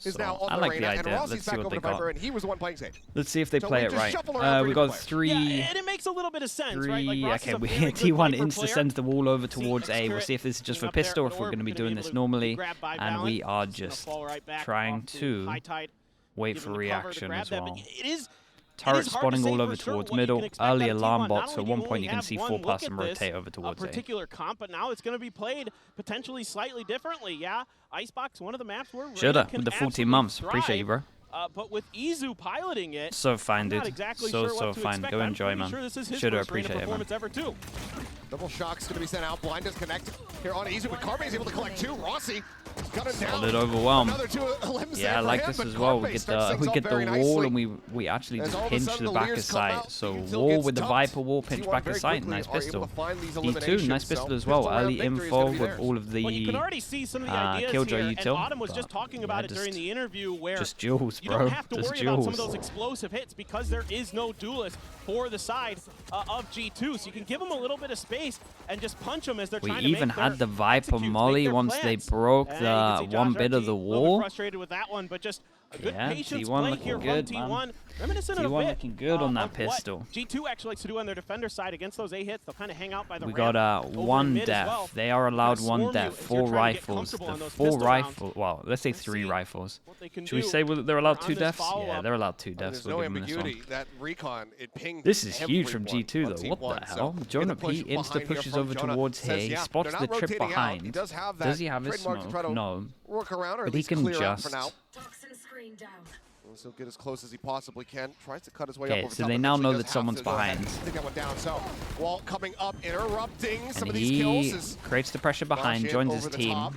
is now So on I the like arena, the and idea. Rossi's Let's see back what over they to Viper, got. and he was the one playing stage. Let's see if they So play we it just right. shuffle around We pretty got quick. three. Yeah, and it makes a little bit of sense, right? Like Ross Okay, is a very good T1 Viper insta player. sends the wall over See towards A. We'll Xcurate see if this is just for up there pistol, at if we're orb, going to be gonna doing able this to normally. grab by And we balance. are It's gonna just fall right back trying off to high tide, wait give for him the cover to reaction grab as that, well. but it is Turret hard to spawning say all for over sure towards what you can middle. expect Early out of alarm T1. bot, Not so only at do one you point only you can have see one 4 look plus at and this, rotate over towards A. particular comp, but now it's going to be played potentially slightly differently. Yeah, Icebox, one of the maps where Shoulda, can with the 14 absolutely months. Appreciate you, thrive, bro. but with Izu piloting it, So fine, I'm dude. not exactly so sure what to fine. expect. Go I'm enjoy, pretty man. sure this is his Shoulda, first arena appreciate it, man. performance ever too. Double shock's going to be sent out. Blind is connected here on Easy, but Carpe is able to collect 2. Rossi got it down. Solid overwhelm. Another 2 limbs Yeah, I there like for him, this but as well. We Carpe get starts the things off very wall, nicely. and we actually As just all of a pinch sudden the the back of Leers come sight. out, So Even Till wall gets with the dumped. Viper wall, pinch T1 back very of sight. quickly Nice are able pistol. to find these D2, eliminations, nice so pistol as well. pistol round Early victory is info gonna be with theirs. all of the Well, you can already see some of the ideas Killjoy here, and util, Autumn was but just talking yeah, about it during the interview where just duels, you bro. don't have to Just worry about some of duels. those explosive hits because there is no duelist for the side of G2, so you can give them a little bit of space and just punch them as they're We trying to even make had the Viper execute, molly make their once they plans. broke And you the can see one Josh bit of RT the a little bit wall. frustrated with that one, but just a good Yeah, patience T1 play looking here good, from man. T1. Reminiscent a T1 bit looking good on that of what pistol. G2 actually likes to do on their defender side against those A hits. They'll kind of hang out by the We ramp got over one mid as death. well. They are allowed Kinda one swarm you death. as 4 you're trying to get rifles. comfortable The on those 4 pistol rounds. rifles. Well, let's say Let's 3 see rifles. what they can Should we do say they're allowed on 2 this deaths? Yeah, follow-up. they're allowed 2 There's deaths. no We'll give them this ambiguity. one. That recon, it pinged This is huge from everyone G2 on though. What T1. the So hell? get Jonah the push P insta behind here pushes from over Jonah. towards Says, here. yeah, He spots they're the not trip rotating out. He behind. does have that Does he have his trademark to try smoke? to No. work around or at But he least can clear out for just. now. Toxin screen down. He'll get as close as he possibly can. Tries to cut his way Okay, up over so top, they but now eventually know does that have someone's to go ahead and behind. take that one down. So, Walt coming up, interrupting some And of these kills. he Is creates the pressure behind, Rossi joins over his the team. top.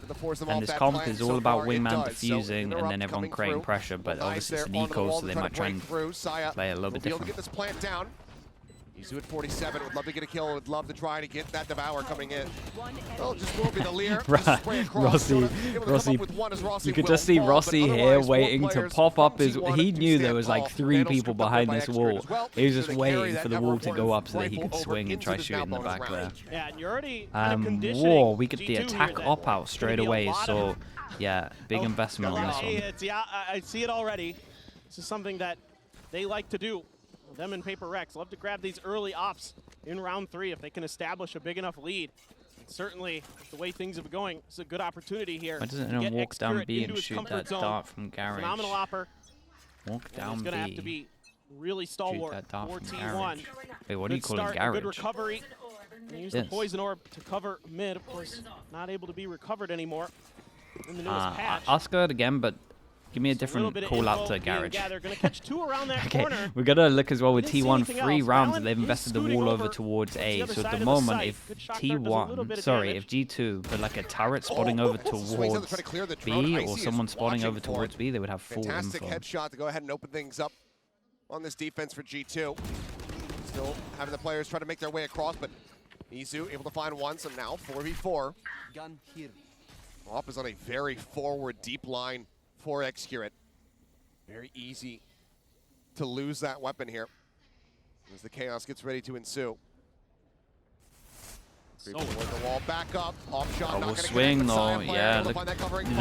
To force them And off this that comp plan is so all about far, it wingman does. So defusing and interrupt then everyone coming creating through. pressure, but Nice obviously it's an there on the eco, wall so to they try might to try break and through. Saya play a little will bit be able to different. get this plant down. Izu at 47, would love to get a kill, would love to try to get that Devour coming in. Well, just will be the Leer. Right, Rossi, you could just see Rossi here waiting to pop up his. He knew there was like 3 people behind this wall. He was just waiting for the wall to go up so that he could swing and try shooting in the back there. Yeah, and you're already kind of conditioning Whoa, we get the G2 attack here op that out straight gonna be a away. lot So of- yeah, big investment on this Hey, one. it's, yeah, I see it already. This is something that they like to do. Them and Paper Rex love to grab these early ops in round 3 if they can establish a big enough lead. And certainly, the way things have been going, it's a good opportunity here. Why doesn't to anyone get walk down Xcurate B into and his shoot comfort that zone. dart from garage? Phenomenal opper. Walk And down he's going to have to B. be really Shoot stalwart that dart for from T1. garage. Wait, what do you Good call it? start, Garage? good recovery. And use the Yes. poison orb to cover mid. Of course, not able to be recovered anymore in the newest patch. Oscar again, but give me a Just different bit of call out info to being garage. gathered. Gonna catch 2 around that Okay, corner. we gotta look as well with We didn't see T1 anything 3 else. rounds. Balin They've is invested the scooting wall over over towards to A. the other So at side the of the moment, site. if Good shot there, does a little T1, bit of sorry, damage. if G2 put like a turret spotting over Swings in towards to try to clear the drone. B, Icy or is someone spotting watching over for towards it. B, they would have full Fantastic info. headshot to go ahead and open things up on this defense for G2. Still having the players try to make their way across, but Izu able to find one, so now 4v4. Gun here. Op is on a very forward, deep line for Xcurate. Very easy to lose that weapon here as the chaos gets ready to ensue. Creeping with the wall back up. Off shot, not Double gonna swing connect. The though, Saya player yeah. able to find that covering fire,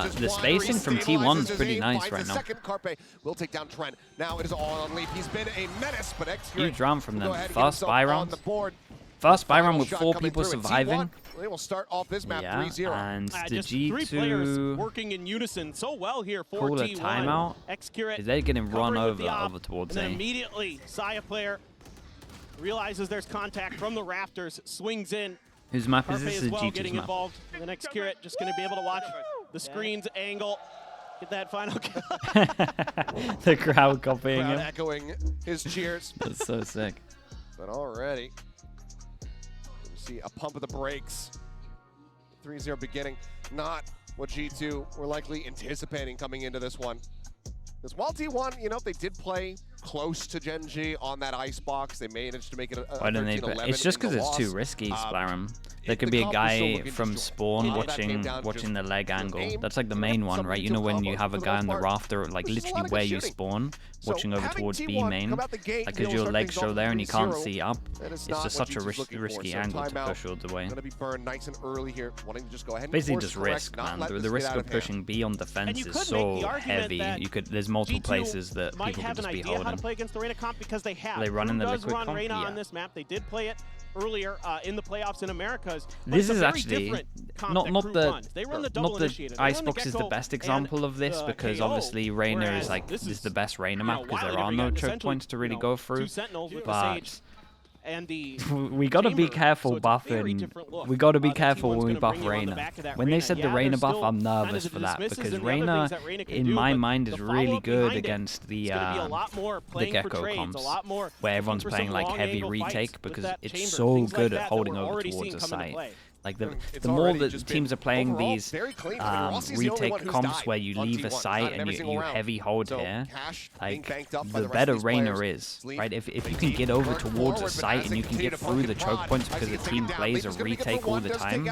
The catches one, spacing from T1 is restabilizes pretty his nice aim, right finds a now. second. Carpe will take down Trent. Now it is all on Leap. He's been a menace, but Xcurate Huge round from will them. go ahead and get First himself buy on round. the board. First buy round Final with shot 4 coming people through, and surviving. T1, they will start off this map Yeah, 3-0. and the Just 3 players G2 working in unison so well here for call a T1. timeout. Xcurate Is they getting run covering with the op, over towards and then A? immediately Saya player realizes there's contact from the rafters, swings in. Whose map is Carpe this? as Is well G2's getting map? involved. And the Xcurate just going to be able to watch the screen's angle, get that final kill. The crowd copying Crowd him. echoing his cheers. That's so sick. But already, you see a pump of the brakes. 3-0 beginning. Not what G2 were likely anticipating coming into this one. Because while T1, you know, they did play close to Gen G on that Icebox. They managed to make it a Why don't they? It's just because it's too risky, Spyram. There could be a guy from spawn watching the leg angle. That's like the main one, right? You know when you have a guy on the rafter, like literally where you spawn, watching over towards B main, like because your legs show there and you can't see up. It's just such a risky angle to push all the way. Basically just risk, man. The risk of pushing B on defense is so heavy. There's multiple places that people could just be holding. How to play against the Reyna comp because they have. They run in the liquid run comp, Reyna on this map. They did play it earlier in the playoffs in Americas. This is actually not the Icebox is the Gecko best example of this because obviously Reyna is like this is the best Reyna map because there are no choke points to really go through. But and we got to be careful buffing. We got to be careful when we buff Reyna. When they said the Reyna buff, I'm nervous for that because Reyna, in my mind, is really good against the Gecko comps, where everyone's playing like heavy retake because it's so good at holding over towards a site. Like the more that teams are playing these retake comps where you leave a site and you heavy hold here, like the better Reyna is, right? If you can get over towards a site and you can get through the choke points because the team plays a retake all the time,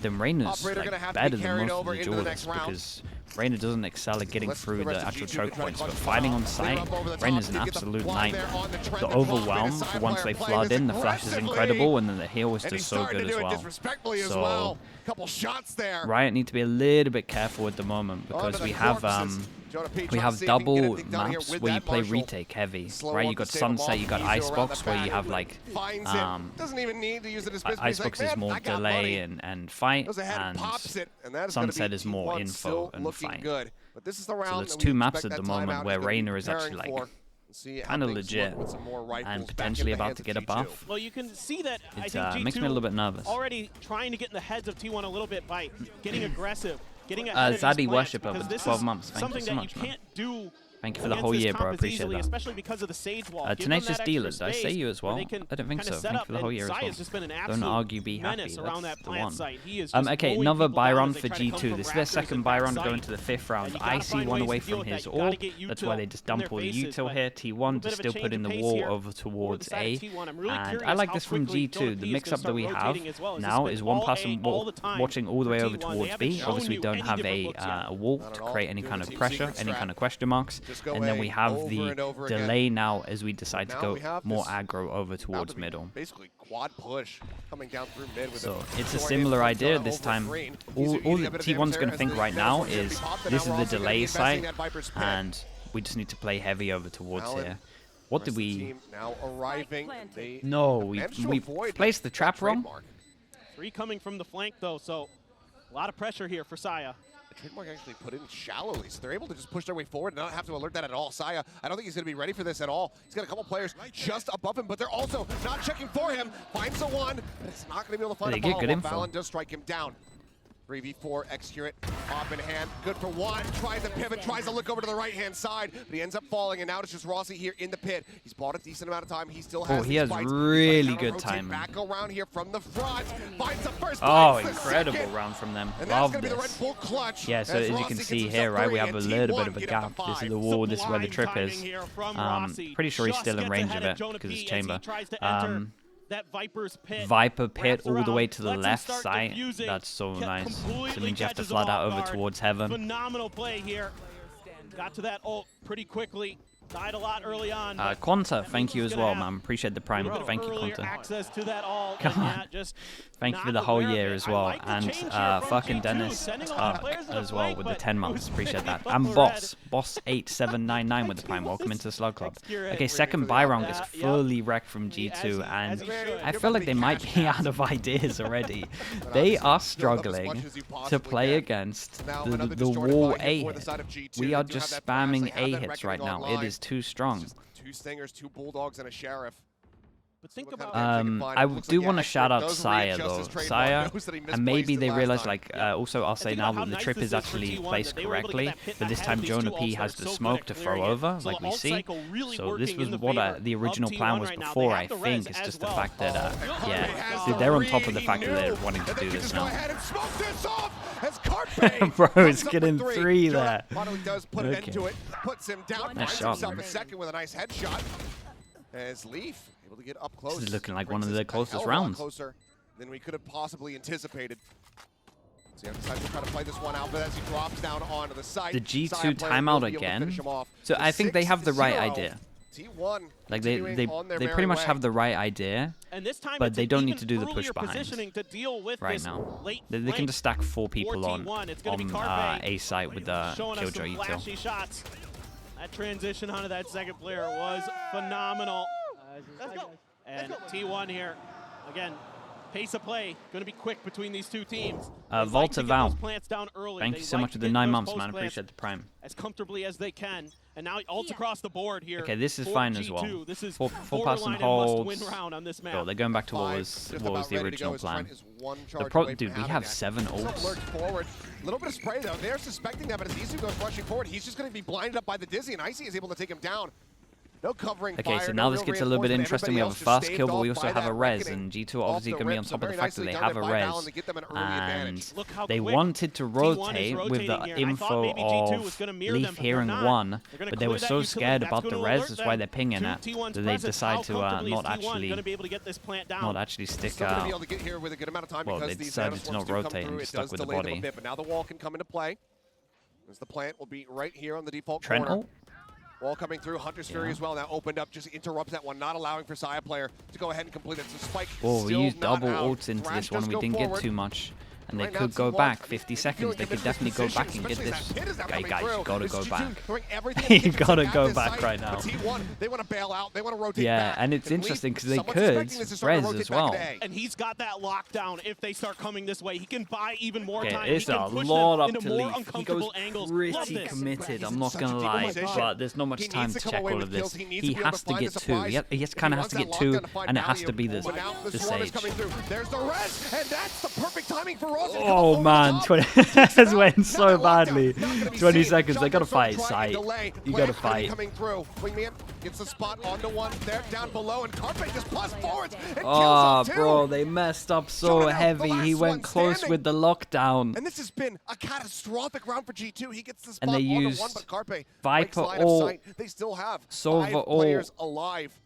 then Reyna's like better than most of the duelists because Reyna doesn't excel at getting through the actual choke points, but fighting on site, Reyna's an absolute nightmare. The overwhelm, once they flood in, the flash is incredible, and then the heal is just so good as well. So Riot need to be a little bit careful at the moment because we have double maps where you play retake heavy, right? You got Sunset, you got Icebox where you have like Icebox is more delay and fight, and Sunset is more info and fight. So there's two maps at the moment where Reyna is actually like kind of legit and potentially about to get a buff. Well, you can see that It makes me a little bit nervous. Already trying to get in the heads of T1 a little bit by getting aggressive. Zaddy Worship over the 12 months. Thank you so much, man. Thank you for the whole year, bro. I appreciate that. Especially because of the Sage Wall. Tenacious Dealers, did I say you as well? I don't think so. Thank you for the whole year as well. Don't argue, be happy. That's the one. Okay, another Byron for G2. This is their second Byron going to the 5th round. I see one away from his orb. That's why they just dump all the util here. T1 just still put in the wall over towards A. And I like this from G2. The mix-up that we have now is one person watching all the way over towards B. Obviously, we don't have a wall to create any kind of pressure, any kind of question marks. And then we have the delay now as we decide to go more aggro over towards middle. Basically quad push coming down through mid with so it's a similar idea this time. All that T1's going to think right now is this is the delay site and we just need to play heavy over towards here. What did we... No, we placed the trap wrong. 3 coming from the flank though, so a lot of pressure here for Saya. The trademark actually put in shallowly, so they're able to just push their way forward and not have to alert that at all. Saya, I don't think he's going to be ready for this at all. He's got a couple players just above him, but they're also not checking for him. Finds the one, but it's not going to be able to find a follow-up. Valen does strike him down. 3v4, Excurate, off in hand, good for one, tries to pivot, tries to look over to the right-hand side, but he ends up falling, and now it's just Rossi here in the pit. He's bought a decent amount of time, he still has he has really good timing. Back around here from the front, finds the first incredible round from them. And love that's this. Be the Red Bull clutch yeah, so as you can see here, right, we have a little bit of a gap. This is the wall, this is where the trip is. Pretty sure he's still in range of it, because it's chamber. That Viper pit all the way to the left side. That's so nice. So it means you have to flood out over towards heaven. Phenomenal play here. Got to that ult pretty quickly. Died a lot early on. Quanta, thank you as well, man. Appreciate the prime. Thank you, Quanta. Access to that ult. Come on. Thank you for the whole year as well. And fucking Dennis as well with the 10 months. Appreciate that. And Boss8799 with the prime. Welcome into the Slug Club. Okay, second Byron gets fully wrecked from G2. And I feel like they might be out of ideas already. They are struggling to play against the wall A hit. We are just spamming A hits right now. It is too strong. 2 Stingers, 2 Bulldogs, and a Sheriff. But think about I do want to shout out Saya though. Saya, and maybe they realize like also I'll say now that the trip is actually placed correctly, but this time Jonah P has the smoke to throw over, like we see. So this was what the original plan was before, I think. It's just the fact that yeah, dude, they're on top of the fact that they're wanting to do this now. Bro, it's getting 3 there. Finally does put an end to it. Puts him down. Finds himself a second with a nice headshot. As Leaf able to get up close. This is looking like one of the closest rounds. Closer than we could have possibly anticipated. So he decides to try to play this one out, but as he drops down onto the site, the G2 timeout again. So I think they have the right idea. T1 like they pretty much have the right idea, and this time but they don't need to do the push behind to deal with right now. They can just stack 4 people on A site with the Killjoy E2. Shots. That transition onto that second player was phenomenal. Let's go. And T1 here, again, pace of play, going to be quick between these two teams. Volta Val, early. thank you so much for the 9 months, man. Appreciate the prime. As comfortably as they can. And now ults across the board here. Okay, this is fine as well. This is 4 pass and holds. Round on this map. Oh, they're going back to what was the original plan. Dude, we have 7 ults. A little bit of spray though. They're suspecting that, but as Isu goes rushing forward, he's just going to be blinded up by the Dizzy, and Icy is able to take him down. No covering okay, fire, so now no this gets a little bit interesting. We have a fast kill, but we also have a res, and G2 obviously going to be on top of the fact that they have a res, and they wanted to rotate with the info of Leaf hearing 1, but they were so scared about the res, that's why they're pinging it, that they decide to not actually stick out. Well, they decided to not rotate and just stuck with the body. But now the wall can come into play, as the plant will be right here on the default Trent corner. ult? Wall coming through, Hunter's Fury as well, now opened up, just interrupts that one, not allowing for Saya player to go ahead and complete it. So Spike oh, we used double ults into Thrash this one, we didn't get too much. And they could go back 50 seconds. They could definitely go back and get this. Okay, guys, you gotta go back. You gotta go back right now. They want to bail out. They want to rotate back. And it's interesting because they could res as well. And he's got that lockdown. If they start coming this way, he can buy even more time. It's a lot up to Leaf. He goes pretty committed. I'm not gonna lie, but there's not much time to check all of this. He has to get 2. He kind of has to get 2, and it has to be the Sage. There's the res, and that's the perfect timing for. Oh man, 20 this went so badly. 20 seconds, they gotta fight, Sight. You gotta fight. Gets the spot onto one there, down below, and Carpe just plus forwards and kills off two. Bro, they messed up so heavy. He went close with the lockdown. And this has been a catastrophic round for G2. He gets the spot and they onto used one, but Carpe Viper ult. They still have Sova 5 players alive.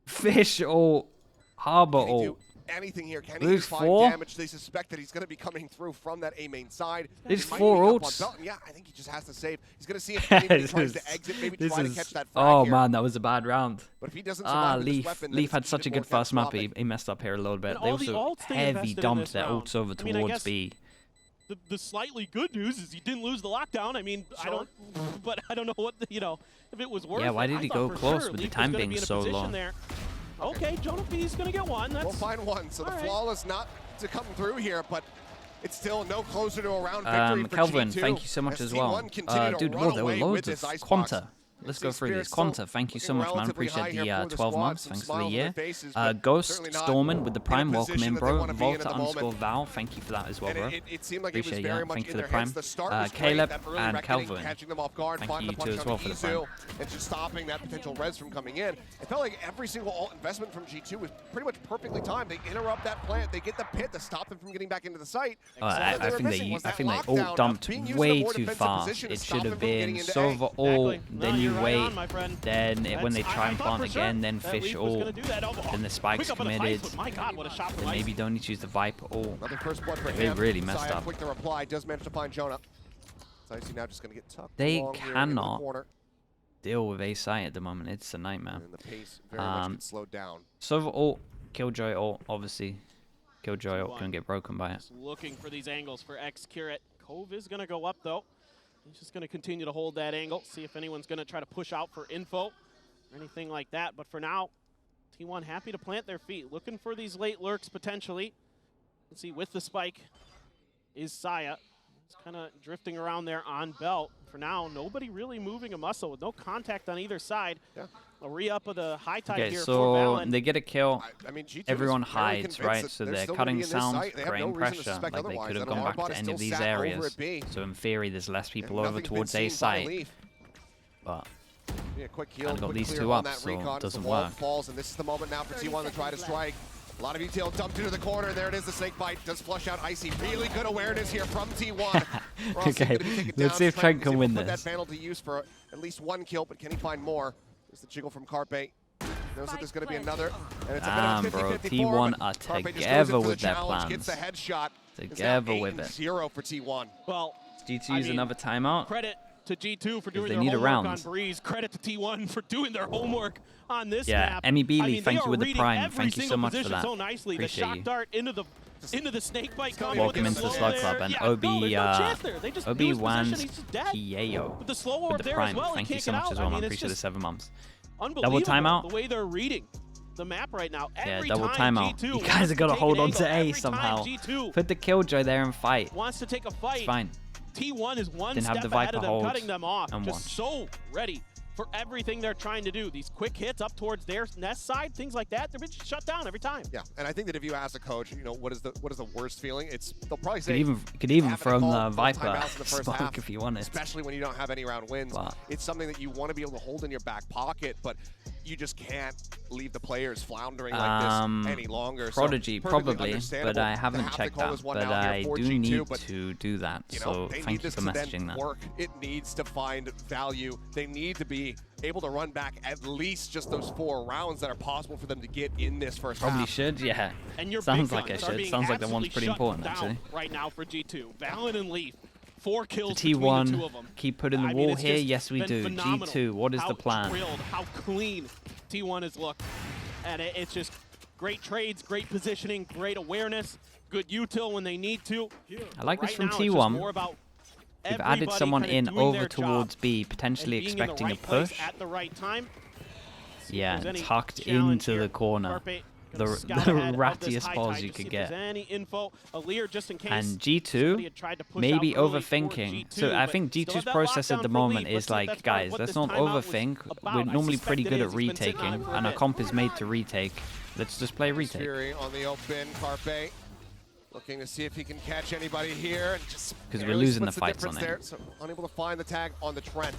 Fish ult. Harbor ult. Anything here? Can he find damage? They suspect that he's going to be coming through from that A main side. There's 4 ults. Yeah, I think he just has to save. He's going to see if he tries to exit, maybe try to catch that frag oh here. man, that was a bad round. But if he doesn't survive with this weapon, Leaf had such a good first map. He messed up here a little bit. They also heavy dumped their ults over towards B. The slightly good news is he didn't lose the lockdown. I mean, I don't know what if it was worth. Yeah, why did he go close with the time being so long? Okay, Jonah P's gonna get one. We'll find one. So the flawless not to come through here, but it's still no closer to a round victory for Kelvin, G2. thank you so much as well. Dude, whoa, there were loads of Quanta. Let's go through these. Quanta, thank you so much, man. Appreciate the 12 months. Thanks for the year. Ghost Stormin with the Prime. Welcome in, bro. Volta_Val. Thank you for that as well, bro. Appreciate it. Thank you for the Prime. Caleb and Calvin. Thank you too as well for the Prime. And just stopping that potential res from coming in. It felt like every single alt investment from G2 was pretty much perfectly timed. They interrupt that plant. They get the pit to stop them from getting back into the site. I think they ult dumped way too fast. It should have been Sova ult, then you wait, then when they try and plant again, then Fish ult, then the spike's committed, then maybe don't need to use the Viper ult. They really messed up. Quick to reply, does manage to find Jonah. So now just going to get tucked. They cannot deal with A site at the moment. It's a nightmare. And the pace very much gets slowed down. Sova ult, Killjoy ult, obviously. Killjoy ult can get broken by it. Looking for these angles for X-Curate. Cove is going to go up though. He's just going to continue to hold that angle, see if anyone's going to try to push out for info or anything like that. But for now, T1 happy to plant their feet, looking for these late lurks potentially. Let's see, with the spike is Saya. It's kind of drifting around there on belt. For now, nobody really moving a muscle with no contact on either side. Yeah. A re-up of the high tide Okay, here for so Valen. they get a kill. I mean, G2 Everyone is very hides, convinced right? that So they're they're still gonna cutting be in this sound, site. They have creating no reason to pressure. suspect Like they otherwise. could have That gone back Arbot to is any of still these sat over areas. at B. So in theory, there's less people And over nothing been towards seen A by site. Leaf. But Yeah, quick heal, Kinda got quick these clear two on up, that so recon it as the doesn't wall work. falls, and this is the moment now for T1 to try to strike. A lot of ETL dumped into the corner, and there it is, the snake bite does flush out Icy. Really good awareness here from T1. Okay, let's see if Trent can win put this. that Vandal to use for at least one kill, but can he find more? There's the jiggle from Carpe. Knows that there's going to be another, and it's a bit of a 50-50 bro, T1 are together with their plans. Gets the headshot. Together with it. 0 for T1. Well, G2 use another timeout. Credit to G2 for doing they their need a homework round. on Breeze. Credit to T1 for doing their homework on this Yeah, map. Emmy Bealey, I mean, thank they you with are the reading prime. every Thank you so single much for position that. so nicely. Appreciate the shock you. dart into the snake bite combo. Welcome with into the the slow Slug Club, there. and Yeah, no, there's no chance there. They just knew his position. Obi-Wan's He's just dead. Kieo With the slow orb with the there prime. as well. Thank he you can't so get much out. as well. I mean, I it's appreciate the just 7 months. unbelievable timeout. the way they're reading the map right now. Every Double time timeout. G2 You wants guys have got to take hold an on to angle, A every time somehow. G2 Put the Killjoy there and fight. wants to take a fight. It's fine. T1 is one Didn't have step the ahead Viper of them, hold cutting them off. and Just watch. so ready for everything they're trying to do. These quick hits up towards their nest side, things like that, they're just shut down every time. Yeah, and I think that if you ask a coach, you know, what is the worst feeling? It's they'll probably say Could even having throw to call the those Viper timeouts in the first half, smoke if you wanted. especially when you don't have any round wins. But it's something that you want to be able to hold in your back pocket, but you just can't leave the players floundering like this any longer. Prodigy, so perfectly probably, understandable but I to haven't have to checked call that. this one But out here I for do G2, need but, to do that. you know, So they need thank you this for to then messaging that. work. It needs to find value. They need to be able to run back at least just those 4 rounds that are possible for them to get in this first Probably half. should, yeah. And your Sounds big like it guns are should. being Sounds like that one's absolutely pretty shut important, down actually. right now for G2. Valen and Leaf, 4 kills The between the two of them. T1, keep putting the I mean, wall it's here. just Yes, we been do. phenomenal G2, what is how the plan? Drilled, how clean T1 has looked. And it's just great trades, great positioning, great awareness, good util when they need to. I like this Right from now, it's just more T1. about They've added everybody someone kinda in doing over their towards job B, and potentially being in the expecting a right place push. at the right time. Yeah, If there's any tucked challenge into here, the corner. Carpe The gonna scout ahead of this rattiest high balls tide you to could see if there's get. any info. Lear, just in case And somebody G2, had tried to push maybe out early for overthinking. G2, So I but think still G2's have that process at lockdown the for moment Leaf. is Let's see if like, that's part of guys, what let's this not timeout was overthink. about. We're I normally suspect pretty it good is. at It's been sitting on retaking, for a and our bit. comp is made to retake. Let's just play retake. Fury on the open, Carpe looking to see if he can catch anybody here. And just 'Cause we're barely losing splits the fights difference on it. there, so unable to find the tag on the Trent.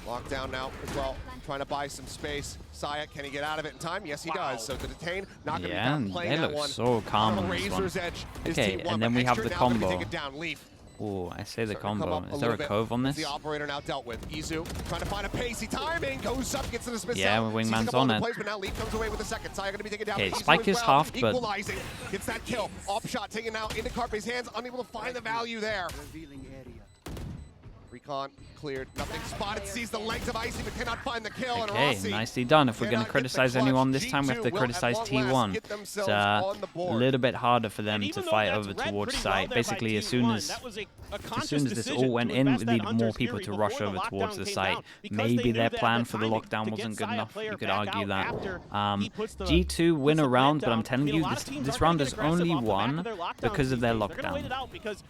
Locked down now as well, trying to buy some space. Saya, can he get out of it in time? Yes, he does. So the detain, not going to Yeah, be playing they that look one. so calm On on the this one. razor's edge is Okay, T1, and then but we have extra the now gonna combo. Take it down. Leaf. Oh, I say the Starting to come combo. up a Is there a little bit. cove on this? The operator now dealt with. Izu trying to find a pacey timing. Goes up, gets the dismiss. Yeah, out. Wingman's Sees a couple on other it. Plays, but now Leaf comes away with a second. Saya going to be taken down. Okay, Izu Spike as is well. halved, but- Equalizing. Gets that kill. Off shot taken out into Carpe's hands. Unable to find the value there. Recon cleared. Nothing spotted. Sees the legs of Icy, but cannot find the kill. And Okay, Rossi nicely done. If we're going cannot to get the criticize clutch. anyone this time, we have to G2 will criticize at long last T1. get It's themselves a on the board. little bit harder for them And to even though fight that's over read towards pretty well site. there by Basically, as soon T1, as that was a this conscious all decision went to in, invest we that needed more Hunter's people Fury to rush before over the towards lockdown the came site. down, because they Maybe knew their that plan the for the timing lockdown to get wasn't good Saya enough. player You could back argue out that. after he puts the- G2 win puts a the round, plant but I'm down. telling I mean, a you, lot of teams this aren't round gonna is get aggressive only off the back won of their lockdowns because of these their days. They're gonna wait lockdown. it out because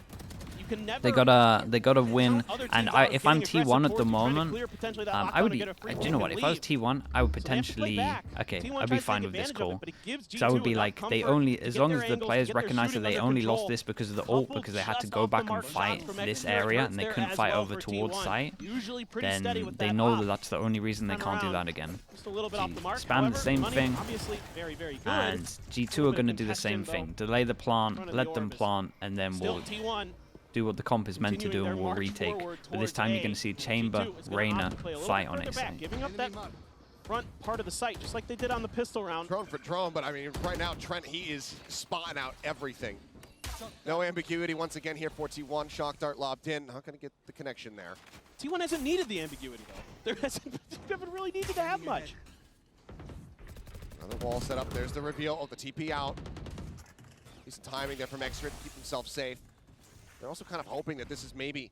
you can never They gotta win, Other and teams are if I'm getting T1 at aggressive the towards you, trying to moment, clear potentially that I lockdown would. and get a free Do you know kick what? and If I was leave. T1, I would So they have to play potentially. back. Okay, T1 I'd tries be to fine take with this advantage of it, call. but it gives So I would G2 be enough like, they comfort only, to as get long their as the angles, players get their recognize that shooting they under only control. lost this because of the ult, Couple because they had to just go off the back and mark fight shots from this Exeter area, hurts and they there couldn't as fight well over for towards T1. site, Usually pretty steady then with they that know pop. that that's the only reason they Turn can't do around. that again. Just a little bit off the mark. Spam the However, same money, thing. obviously very, very good. And G2 are going to do the same thing. Delay the plant, let them plant, and then Still we'll T1 do what the comp is meant to do, continuing and their we'll march retake. forward But this towards time you're A. going to see Chamber, G2 is gonna Reyna opt to play a little fight bit on further it. back, giving up that front part of the site, just like they did on the pistol round. Drone for drone, but I mean, right now, Trent, he is spotting out everything. No ambiguity once again here for T1. Shock dart lobbed in. Not going to get the connection there. T1 hasn't needed the ambiguity, though. There hasn't haven't really needed to have much. Another wall set up. There's the reveal. Oh, the TP out. Decent timing there from Extra to keep himself safe. They're also kind of hoping that this is maybe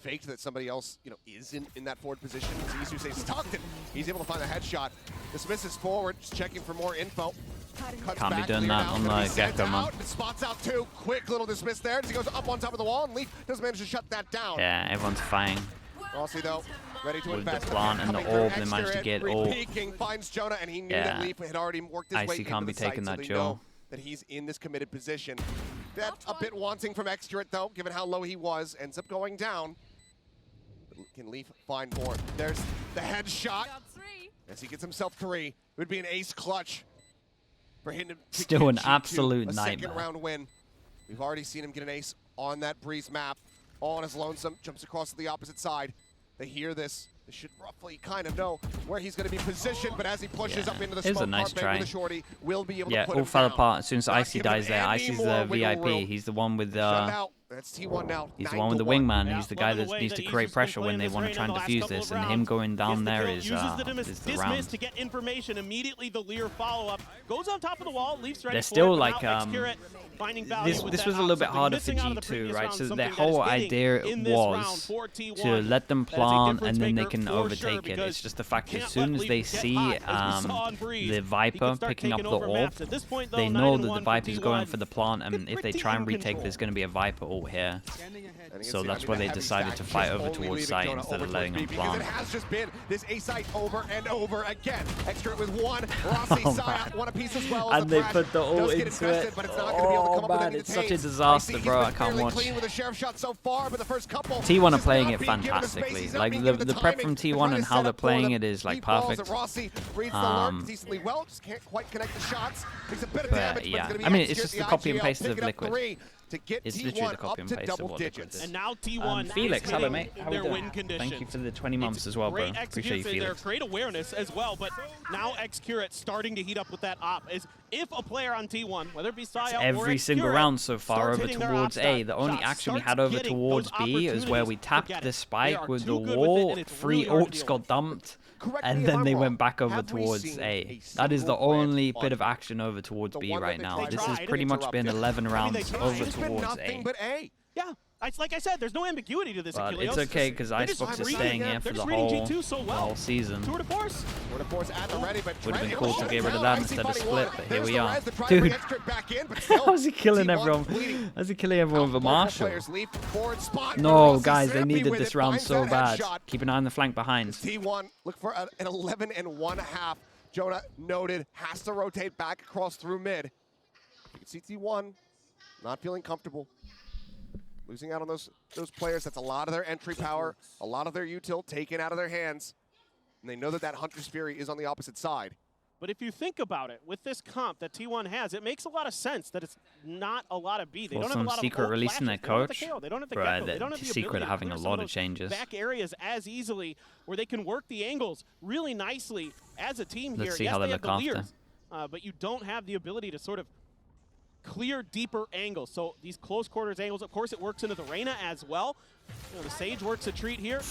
faked, that somebody else, you know, is in that forward position. Isu stays tucked, and he's able to find a headshot. Dismisses forward, just checking for more info. Can't be doing that on the Gecko, man. Spots out two. Quick little dismiss there as he goes up on top of the wall, and Leaf does manage to shut that down. Yeah, everyone's fighting. Rossi, though, ready to with invest. the plant and the orb, they managed to get all. Peeking, finds Jonah, and he knew that Leaf had already worked his way Icy into can't the be taking site, that so they know that he's in this committed position. That's a bit wanting from Excurate, though, given how low he was. Ends up going down. Can Leaf find more? There's the headshot. As he gets himself 3. It would be an ace clutch for him to Still an G2 absolute a nightmare. Second round win. We've already seen him get an ace on that Breeze map. All on his lonesome. Jumps across to the opposite side. They hear this. They should roughly kind of know where he's going to be positioned, but as he pushes up into the smoke, a nice try. with the shorty, will be able Yeah, to put all him fell down. apart as soon as Not Icy giving dies him there. any Icy's more the wiggle VIP. room. He's the one with Shut out. That's T1 now. he's the one with the 9-1. wingman. Yeah, He's the guy loving that the way needs to that create East has been pressure when playing they this want to right try and now the defuse last this, couple and of him rounds. going down Gets the there kill, is uses the the dismiss round. to get information. Immediately the Lear follow-up. Goes on top of the wall. Leafs ready They're for still it, but like now Excurate finding value with this that was a little bit something harder for missing out of the G2, previous right? round, So something their that whole is hitting idea in this round was for T1. to let them That is a plant and difference then they maker can for overtake sure, it. because It's just the fact as can't soon let as they Leaf get see hot, as we saw on Breeze. the He can Viper start picking up taking the over orb, maps. At this point, though, they know that 9-1 the for Viper's going T1. for the plant, and if they Pretty try and in retake, control. there's going to be a Viper ult here. So that's I why mean, they the heavy decided stack to fight just over only towards leaving site Jonah instead over of letting towards them B, because plant. it has just been this A site over and over again. Excurate with 1. Rossi, Oh, Saya, man. one apiece as well. As And the they Thrash put the ult does get into infested, it. but it's not going to be able to come up with man, any it's such a detains. disaster, Icy, bro. he's I been can't fairly watch. clean with a sheriff shot so far, but the first couple, T1 are just playing not it being given the space. fantastically. He's not Like being the given the prep timing from to T1 try to and set how they're up for playing them. it is like Deep balls perfect. at Rossi reads the lurk decently well, just can't quite connect the shots. Takes a bit of damage, but yeah, it's going to be I mean, it's Excurate, just the the copy and IGL paste of picking up Liquid. 3 to get It's T1 literally the copy up and to paste of double what Liquid digits. did. And now T1 Felix, is hello hitting mate. How their we win doing? conditions. Thank you for the 20 months as well, bro. Great Appreciate you, execution there, Felix. great awareness as well, but now Excurate starting to heat up with that op. Is if a player on T1, whether it be Saya or Every single Excurate, round so far starts over hitting their towards op A. The only shots, action we starts had over getting towards those B is where we opportunities, tapped forget the it. spike They are with the too good with it, wall. and it's 3 really hard to ults deal got with. dumped. Correct me And if then I'm they wrong. went back over Have we towards seen A. a That is the single red only flag? bit of action over towards The B one that right they now. tried This to has tried pretty and much been interrupted. 11 I mean, rounds they tried. over It's been towards nothing A. but A. Yeah, it's like I said, there's no ambiguity to this. But Achilles. it's okay because They just Icebox is reading staying it. here for They're the just reading whole G2 so well. season. Tour de force. Tour de force at the ready, but Would have been Trent cool able to shut get it rid of down. that Icy instead of fighting split, one. but here There's we the are. res to try to bring Dude, Excurate back in, but still, how's he killing T1 everyone? bleeding. How's he killing everyone with a Marshall? Players leap forward spot. No, Rossi guys, they snappy needed with this it, round finds so that bad. headshot. Keep an eye on the flank behind. T1 look for an 11 and 1/2. Jonah noted has to rotate back across through mid. You can see T1 not feeling comfortable. Losing out on those players. That's a lot of their entry power, a lot of their util taken out of their hands. And they know that that Hunter's Fury is on the opposite side. But if you think about it, with this comp that T1 has, it makes a lot of sense that it's not a lot of B. They Well, don't have a some lot secret of releasing their flashes. They don't have the coach. KO. They don't have the Bro, Gecko. They the don't have the secret ability to having a clear some lot of of those changes. back areas as easily, where they can work the angles really nicely as a team here. Let's see yes, how they have look the after. Leers, but you don't have the ability to sort of clear deeper angles. So these close quarters angles, of course, it works into the Reyna as well. You know, the Sage works a treat here. Not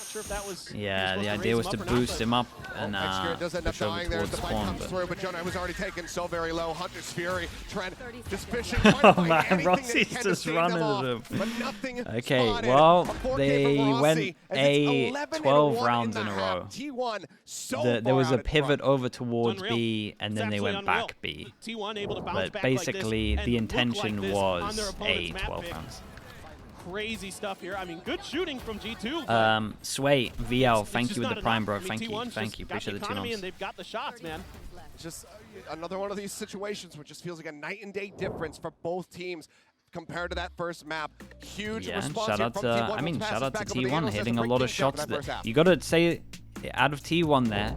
sure if that was. Yeah, the idea was to boost him up and Excurate does end up push over dying there as towards the fight spawn. comes But through, but Jonah was already taken so very low. Hunter's Fury, Trent just fishing. oh man, Rossi's just running at him. But nothing Okay, spotted. well, A 4K they from Rossi, went as it's a 11 12 and 1 rounds in in the a half. row. T1 so there far was out a in pivot front. over towards Unreal. B, and then It's they went absolutely unreal. back B. T1 able to bounce But back basically, like this the and look like intention this on their was opponent's A map 12 pick. rounds. Crazy stuff here. I mean, good shooting from G2. Sway, VL, it's thank just you with not the Prime, enough. bro. I mean, Thank you, T1's thank just you. got Appreciate the 2 economy months. and they've got the shots, man. It's just another one of these situations where it just feels like a night and day difference for both teams compared to that first map. Huge Yeah, response shout here out from to, T1. I mean, Passes shout out back to over the T1 analyst. hitting That's a lot great of team shots. for that first half. You gotta say, out of T1 there,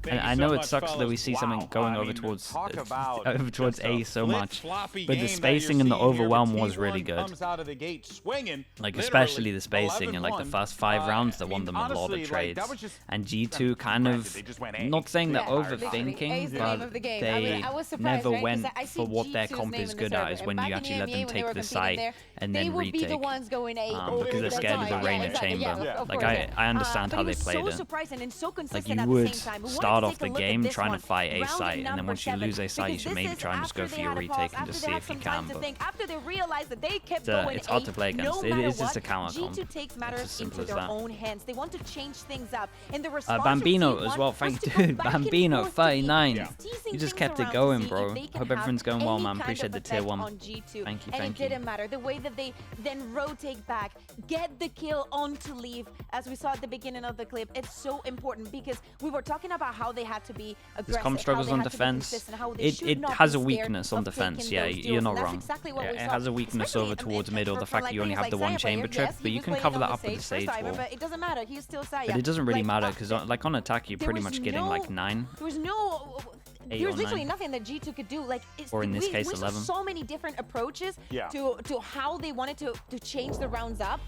Thank and you I so know much, it sucks that we fellas. see Wow. something going I over mean, towards talk about just A a so flip, much, floppy but game the that spacing you're and the seeing here, overwhelm but was really T1 good. comes out of the gate swinging, Like literally, especially the spacing and like the 11-1. first 5 rounds that I won mean, them a lot honestly, of like, trades. that was just- And G2 kind granted, of, they just went A not saying they're the entire time. overthinking, A is the name but of the game. they I mean, I was surprised, never right? 'Cause went I see for what their G2's comp name is in the good at, server. is And when back you in actually the let them NBA when they take were the competing site there, and they then would be the retake. ones going A Because over they're the scared of the time. Reyna exactly. chamber. Yeah, of Like course, I understand but how he they was played so it. surprising and so Like consistent you at would the same time. We wanted start start off the game trying to fight A site, and then once you lose A site, you should maybe try and just go for your retake and just see if you can. But after they realized that they kept it's hard to play against. It is just a counter comp. G2 takes matters into their own hands. They want to change things up. And the Bambino as well. Thank you, dude. Bambino 39. You just kept it going, bro. Hope everything's going well, man. Appreciate the tier 1. Thank you. And it didn't matter. The way that they then rotate back, get the kill on to leave, as we saw at the beginning of the clip. It's so important because we were talking about how they had to be aggressive. This comp struggles on defense. It has a weakness on defense. Yeah, you're not wrong. It has a weakness over towards middle. The fact that you only have the one chamber trip, but you can cover that up with the Sage Wall. But it doesn't matter. He's still Saya. But it doesn't really matter because like on attack, you're pretty much getting like 9. There was no... There's literally nothing that G2 could do. Like, or in this case, 11. We saw so many different approaches to how they wanted to change the rounds up.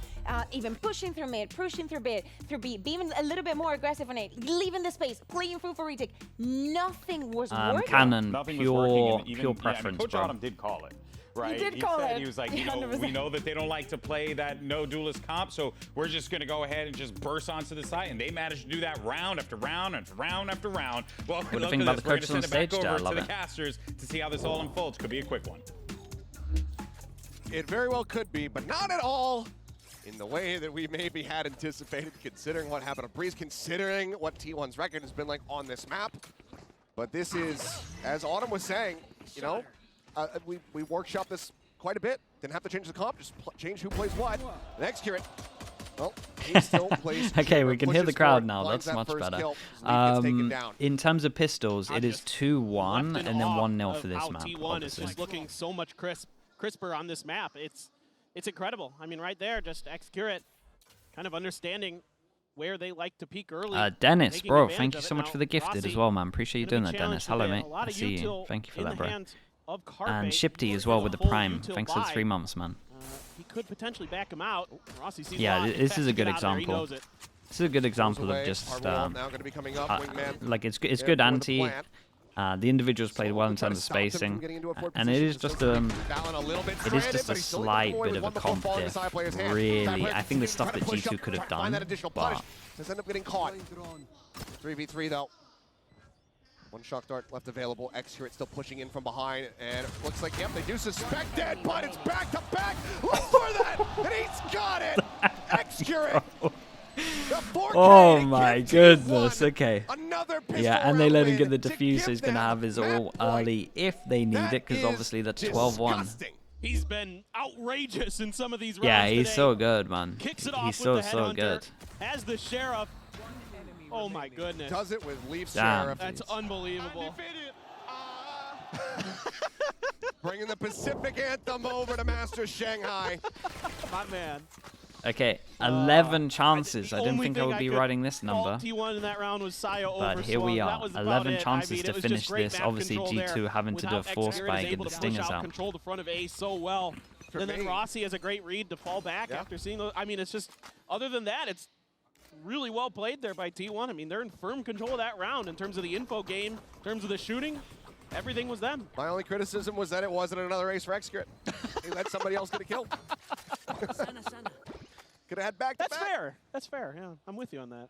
Even pushing through mid, pushing through B, being a little bit more aggressive on A, leaving the space, playing through for retake. Nothing was working. Cannon, pure preference, Coach bro. Autumn did call it. Right. He did call it. He was like, you know, we know that they don't like to play that no duelist comp, so we're just going to go ahead and just burst onto the site, and they managed to do that round after round after round after round. Well, what do you think about the coaches on stage? I love it. The casters to see how this all unfolds. Could be a quick one. It very well could be, but not at all in the way that we maybe had anticipated, considering what happened to Breeze, considering what T1's record has been like on this map. But this is, as Autumn was saying, you know, we workshopped this quite a bit. Didn't have to change the comp, just change who plays what. Next curate, well, he still plays. Okay, we can hear the crowd now. That's much better. In terms of pistols, it is 2-1 and then 1-0 for this map. T1 is just looking so much crisper on this map. It's incredible. I mean, right there, just X-Curate kind of understanding where they like to peak early. Dennis, bro, thank you so much for the gifted as well, man. Appreciate you doing that, Dennis. Hello, mate. I see you. Thank you for that, bro. And Shipty as well with the Prime. Thanks for the 3 months, man. He could potentially back him out. Rossi sees this is a good example. This is a good example of just like it's good anti. The individuals played well in terms of spacing, and it is just a slight bit of a comp diff. Really, I think the stuff that G2 could have done, but does end up getting caught. 3v3 though. One shock dart left available. X-Curate still pushing in from behind, and it looks like, yep, they do suspect it, but it's back to back. Look for that, and he's got it. X-Curate. Oh my goodness, okay. Yeah, and they let him get the defuse, so he's going to have his all early if they need it, because obviously that's 12-1. He's been outrageous in some of these rounds. Yeah, he's so good, man. He's so good. As the Sheriff. Oh my goodness. Does it with Leaf Sheriff. That's unbelievable. Bringing the Pacific Anthem over to Master Shanghai. My man. Okay, 11 chances. I didn't think I would be writing this number. T1 in that round was Saya but here we are, 11 chances to finish this. Obviously, G2 having to do a force by getting the stingers out. Control the front of A so well. And then Rossi has a great read to fall back after seeing those. I mean, it's just, other than that, it's really well played there by T1. I mean, they're in firm control of that round in terms of the info game, in terms of the shooting. Everything was them. My only criticism was that it wasn't another ace for X-Curate. He let somebody else get a kill. Could have had back to back. That's fair. That's fair. Yeah, I'm with you on that.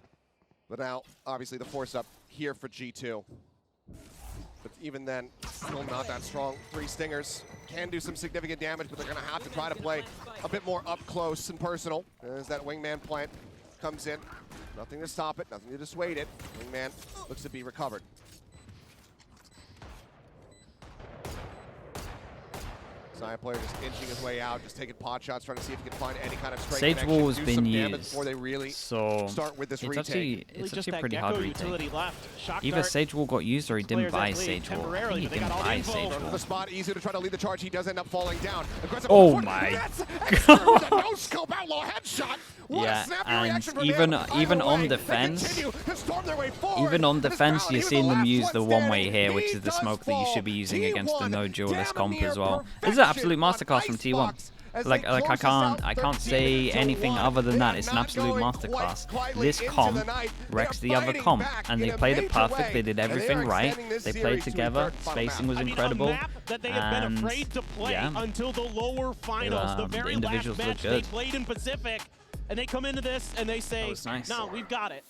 But now, obviously, the force up here for G2. But even then, still not that strong. 3 stingers can do some significant damage, but they're going to have to try to play a bit more up close and personal. As that wingman plant comes in. Nothing to stop it, nothing to dissuade it. Wingman looks to be recovered. Saya player just inching his way out, just taking pot shots, trying to see if he can find any kind of straight Sage Wall has been used before they really so start with this retake. It's actually a pretty hard retake. Either Either Sage Wall got used or he didn't buy Sage Wall. I think he didn't buy Sage Wall. The spot, easy to try to lead the charge. He does end up falling down. Oh my God. No scope outlaw headshot. Yeah, and even on defense, you're seeing them use the one-way here, which is the smoke that you should be using against the no duelist comp as well. This is an absolute masterclass from T1. Like I can't say anything other than that. It's an absolute masterclass. This comp wrecks the other comp, and they played it perfect. They did everything right. They played together. Spacing was incredible, and yeah, until the lower finals, the very last match they played in Pacific. And they come into this and they say, nice. no, we've got it.